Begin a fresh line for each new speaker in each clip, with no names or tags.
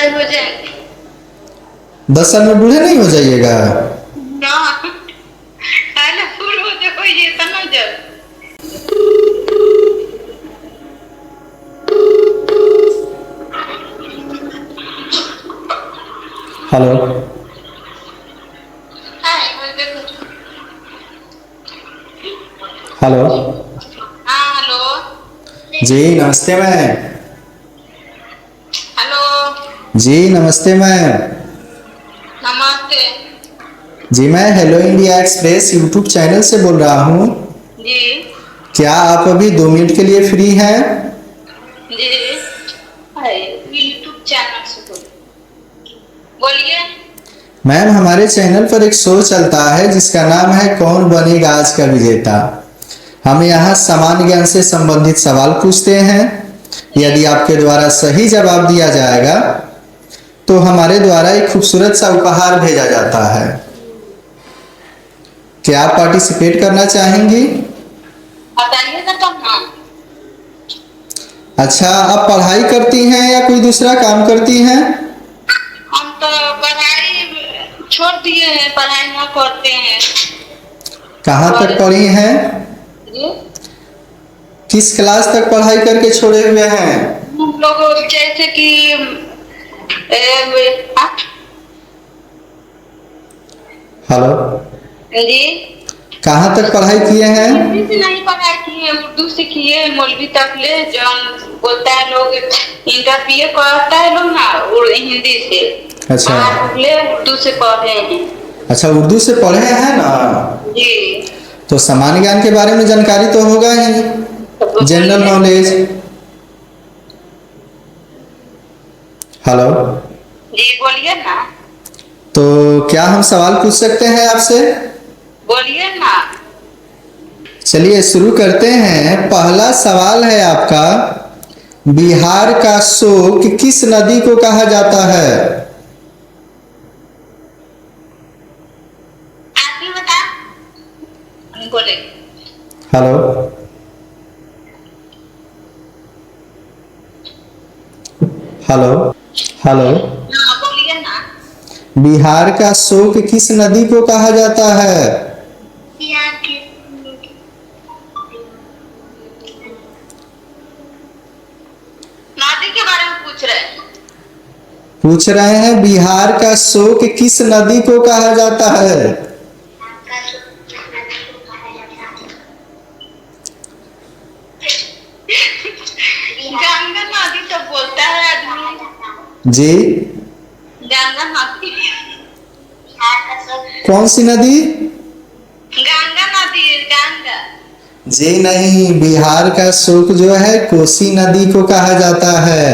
बूढ़े हो जाएंगे।
10 साल में बूढ़े नहीं हो जाइएगा?
बूढ़ हो जाओ ये समझ।
हेलो। हेलो।
हाँ हेलो।
जी नमस्ते मैम।
हेलो।
जी नमस्ते मैम।
नमस्ते।
जी मैं hello India express YouTube channel से बोल रहा हूँ।
जी
क्या आप अभी 2 मिनट के लिए फ्री हैं?
जी यूट्यूब चैनल से बोलिए।
मैम हमारे चैनल पर एक शो चलता है जिसका नाम है कौन बनेगा आज का विजेता। हम यहाँ सामान्य ज्ञान से संबंधित सवाल पूछते हैं। यदि आपके द्वारा सही जवाब दिया जाएगा तो हमारे द्वारा एक खूबसूरत सा उपहार भेजा जाता है। क्या आप पार्टिसिपेट करना चाहेंगी?
बताइए ना तब ना।
अच्छा, आप पढ़ाई करती हैं या कोई दूसरा काम करती हैं?
हम तो पढ़ाई छोड़ दिए हैं, पढ़ाई ना करते हैं।
कहाँ तक पढ़ी हैं?
जी
किस क्लास तक पढ़ाई करके छोड़े हुए हैं?
हम लोग जैसे कि
हेलो।
जी
कहाँ तक पढ़ाई किए हैं?
हिंदी से नहीं पढ़ाई किए, उर्दू से किए, मौलवी तक ले जो बोलता है लोग इंटर बीए करता है लोग ना हिंदी से।
अच्छा
ले उर्दू से पढ़े हैं।
अच्छा, उर्दू से पढ़े हैं ना?
जी
तो सामान्य ज्ञान के बारे में जानकारी तो होगा ही,
तो
जनरल नॉलेज। हेलो।
जी बोलिए ना।
तो क्या हम सवाल पूछ सकते हैं आपसे?
बोलिए ना।
चलिए शुरू करते हैं। पहला सवाल है आपका, बिहार का शोक किस नदी को कहा जाता है?
आप ही बता। बोले।
हेलो। हेलो। हेलो।
हाँ बोलिए ना।
बिहार का शोक किस नदी को कहा जाता है?
नदी के बारे में पूछ रहे हैं।
पूछ रहे हैं बिहार का शोक किस नदी को कहा जाता है?
गंगा नदी तो बोलता है आदमी।
जी
गंगा नदी।
कौन सी नदी?
गंगा नदी गंगा।
जी नहीं, बिहार का शोक जो है कोसी नदी को कहा जाता है।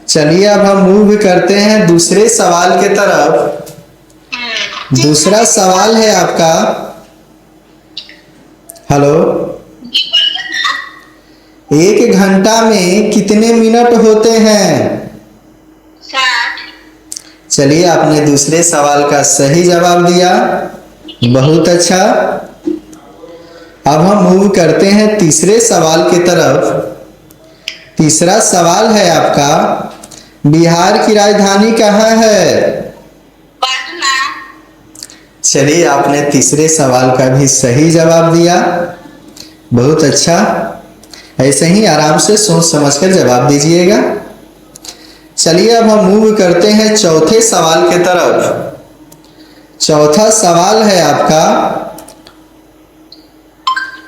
चलिए अब हम मूव करते हैं दूसरे सवाल के तरफ। दूसरा सवाल है आपका। हेलो। एक घंटा में कितने मिनट होते हैं?
60।
चलिए आपने दूसरे सवाल का सही जवाब दिया, बहुत अच्छा। अब हम मूव करते हैं तीसरे सवाल की तरफ। तीसरा सवाल है आपका, बिहार की राजधानी कहाँ है?
पटना।
चलिए आपने तीसरे सवाल का भी सही जवाब दिया, बहुत अच्छा। ऐसे ही आराम से सोच समझकर जवाब दीजिएगा। चलिए अब हम मूव करते हैं चौथे सवाल के तरफ। चौथा सवाल है आपका,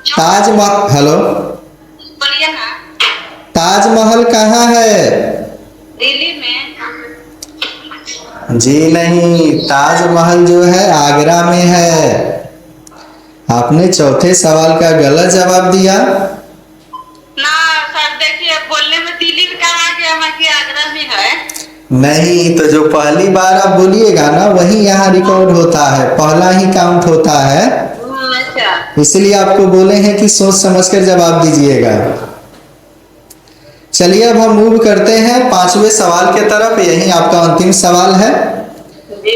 ताजमहल। हेलो।
बोलिए ना।
ताजमहल कहाँ है?
दिल्ली में।
जी नहीं, ताजमहल जो है आगरा में है। आपने चौथे सवाल का गलत जवाब दिया।
ना सर देखिए बोलने में दिल्ली में कहा गया मैं कि आगरा में है।
नहीं, तो जो पहली बार आप बोलिएगा ना वही यहाँ रिकॉर्ड होता है, पहला ही काउंट होता है।
अच्छा।
इसलिए आपको बोले हैं कि सोच समझकर जवाब दीजिएगा। चलिए अब हम मूव करते हैं पांचवें सवाल के तरफ। यही आपका अंतिम सवाल है,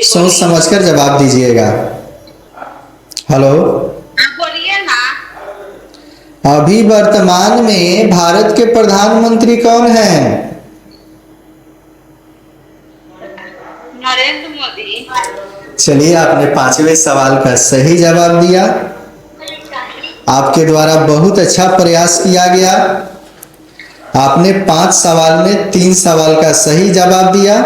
सोच समझकर जवाब दीजिएगा। हेलो।
बोलिए ना।
अभी वर्तमान में भारत के प्रधानमंत्री कौन हैं?
नरेंद्र मोदी।
चलिए, आपने 5वें सवाल का सही जवाब दिया। आपके द्वारा बहुत अच्छा प्रयास किया गया। आपने 5 सवाल में 3 सवाल का सही जवाब दिया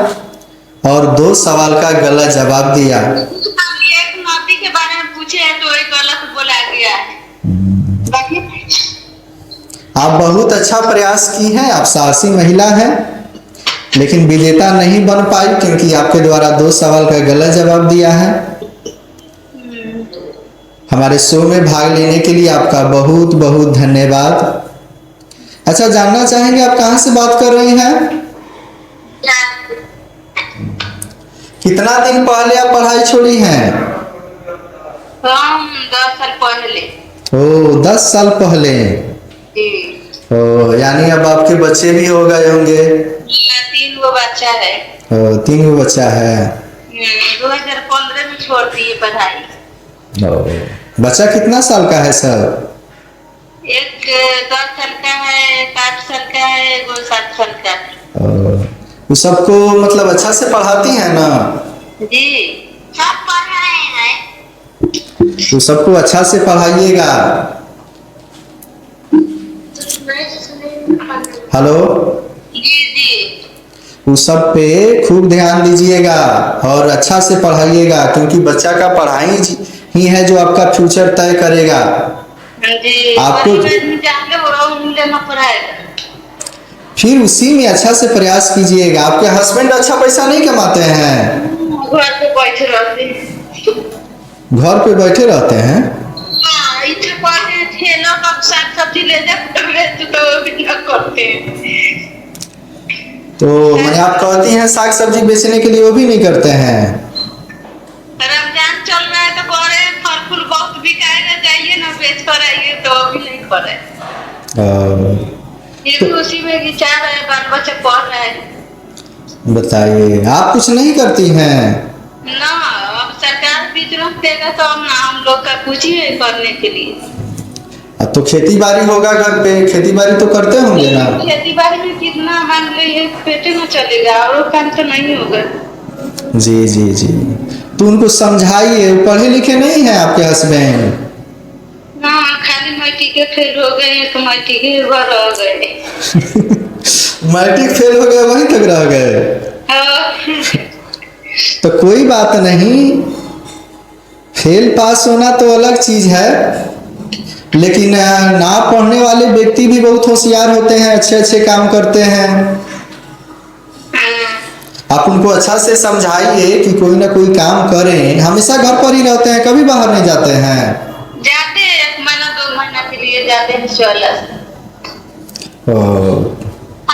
और 2 सवाल का गलत जवाब दिया।
एक नदी के बारे में पूछे हैं तो एक गलत बोला गया है। बाकी
आप बहुत अच्छा प्रयास की हैं, आप साहसी महिला हैं, लेकिन विजेता नहीं बन पाई क्योंकि आपके द्वारा 2 सवाल का गलत जवाब दिया है। हमारे शो में भाग लेने के लिए आपका बहुत बहुत धन्यवाद। अच्छा, जानना चाहेंगे आप कहाँ से बात कर रही हैं? कितना दिन पहले आप पढ़ाई छोड़ी हैं?
हम 10 साल पहले।
ओ, 10 साल पहले।
जी।
ओ, यानी अब आपके बच्चे भी हो गए होंगे।
3 गो बच्चा है।
ओ, 3 गो बच्चा है।
2015 में छोड़ दिए पढ़ाई।
ओ, बच्चा कितना साल का है सर?
एक 10 साल का है, एक 8 साल का है, एक 7 साल का है।
ओ, वो सबको मतलब अच्छा से पढ़ाती हैं ना?
जी, सब पढ़ रहे हैं।
तो सबको अच्छा से पढ़ाइएगा। हेलो।
जी जी।
उस सब पे खूब ध्यान दीजिएगा और अच्छा से पढ़ाइएगा, क्योंकि बच्चा का पढ़ाई ही है जो आपका फ्यूचर तय करेगा।
जी,
आपको
जाके वो लेना पड़ेगा।
फिर उसी में अच्छा से प्रयास कीजिएगा। आपके हस्बैंड अच्छा पैसा नहीं कमाते हैं?
घर पे बैठे रहते हैं।
घर पे बैठे रहते हैं?
हाँ, इधर पढ़े ठेला पर साग सब्जी ले जाते तो वो भी ना करते हैं।
तो मैंने आप कहती हैं साग सब्जी बेचने के लिए, वो भी नहीं करते हैं?
रमजान चल रहा है तो करे, फल फूल बहुत बिकाएगा, जाइए ना बेच कर आइए, तो वो भी नहीं करे। ये उसी में विचार है, बाल बच्चे पढ़ रहे हैं।
बताइए, आप कुछ नहीं करती हैं?
ना, अब सरकार बीच रोक देगा तो हम लोग का कुछ ही है करने के लिए।
तो खेती बाड़ी होगा घर पे, खेती बाड़ी तो करते होंगे ना?
खेती बाड़ी में कितना मान लीजिए पेटे में चलेगा और काम तो नहीं होगा।
जी जी जी। तो उनको समझाइए, वो पढ़े लिखे नहीं है आपके हस्बैंड?
ना, खाली मैट्रिक के फेल हो गए तो मैट्रिक के घर रह गए।
मैट्रिक फेल हो गए, वहीं तक रह गए? तो कोई बात नहीं, फेल पास होना तो अलग चीज है, लेकिन ना पढ़ने वाले व्यक्ति भी बहुत होशियार होते हैं, अच्छे अच्छे काम करते हैं। आप उनको अच्छा से समझाइए कि कोई ना कोई काम करें। हमेशा घर पर ही रहते हैं, कभी बाहर नहीं जाते हैं?
जाते हैं 1 महीना 2 महीना के लिए जाते हैं चला।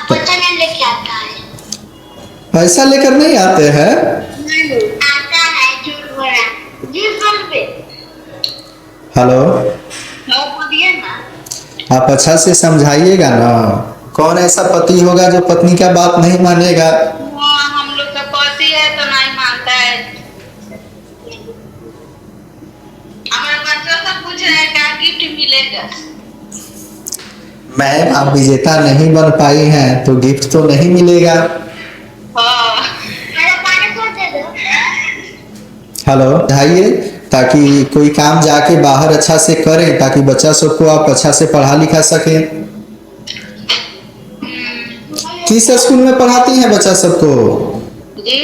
पैसा नहीं लेके आता है।
पैसा लेकर नहीं आते हैं?
आता है, झूठ बोला। 20 रुपए।
हेलो,
बोलिए ना।
आप अच्छा से समझाइएगा ना। कौन ऐसा पति होगा जो पत्नी का बात नहीं मानेगा?
हम लोग का पति है तो नहीं मानता है। हमारे बच्चों से पूछ रहे हैं क्या गिफ्ट मिलेगा।
मैम, आप विजेता नहीं बन पाई हैं तो गिफ्ट तो नहीं मिलेगा। हेलो, समझाइए ताकि कोई काम जाके बाहर अच्छा से करें, ताकि बच्चा सबको आप अच्छा से पढ़ा लिखा सकें। किस स्कूल में पढ़ाती हैं बच्चा सबको?
जी,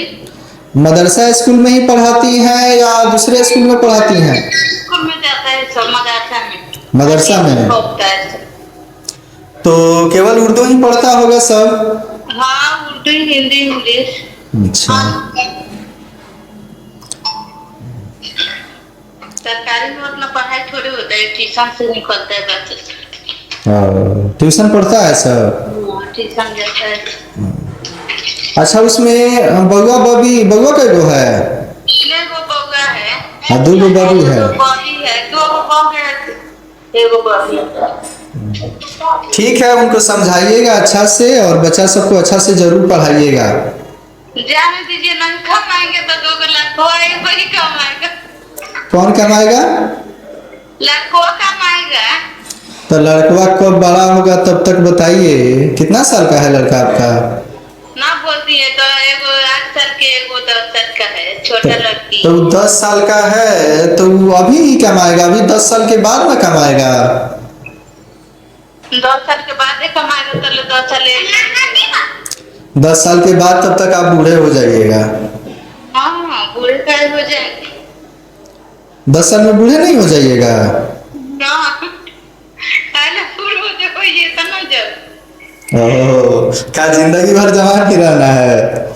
मदरसा स्कूल में ही पढ़ाती हैं या दूसरे स्कूल में पढ़ाती हैं?
स्कूल में जाता है सब, मदरसा में।
मदरसा में?
होता है सब।
तो केवल उर्दू ही पढ़ता होगा सब?
हाँ, उर्दू हिंदी इंग्लिश।
अच्छा।
सरकारी में उतना पढ़ाई थोड़ी होता है, ट्यूशन से निकलता है बच्चे।
ट्यूशन पढ़ता है सब?
ट्यूशन जाता है।
अच्छा, उसमें बउआ बबी, बउआ कै गो है?
3 गो बउआ है।
हाँ, 2 गो बबी है।
2 बबी है, 2 गो बहू है, 1 गो बबी है।
ठीक है, उनको समझाइएगा अच्छा से और बच्चा सबको अच्छा से जरूर पढ़ाइएगा।
जाने दीजिए, नहीं कमाएंगे तो 2 लाख वही कमाएगा।
कौन कमाएगा?
लाखों कमाएगा।
तो लड़का कब बड़ा होगा तब तक बताइए। कितना साल का है लड़का आपका?
ना बोलती है तो 1 8 साल के एगो 10 साल का है, छोटा लड़की।
तो 10 साल का है तो वो अभी ही कमाएगा, अभी 10 साल के बाद ना कमाएगा।
10 साल के बाद ही कमाएगा, तो 10 साल
10 साल के बाद तब तक आप बूढ़े हो जाइएगा।
हाँ बूढ़े का हो जाएंगे।
10 साल में बूढ़े नहीं हो जाइएगा।
ये समझ
ओह, क्या जिंदगी भर जवान ही रहना है।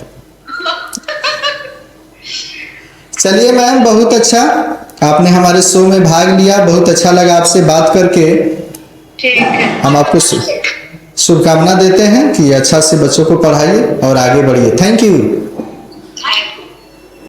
चलिए मैम, बहुत अच्छा, आपने हमारे शो में भाग लिया, बहुत अच्छा लगा आपसे बात करके।
ठीक है,
हम आपको शुभकामना देते हैं कि अच्छा से बच्चों को पढ़ाइए और आगे बढ़िए। Thank you.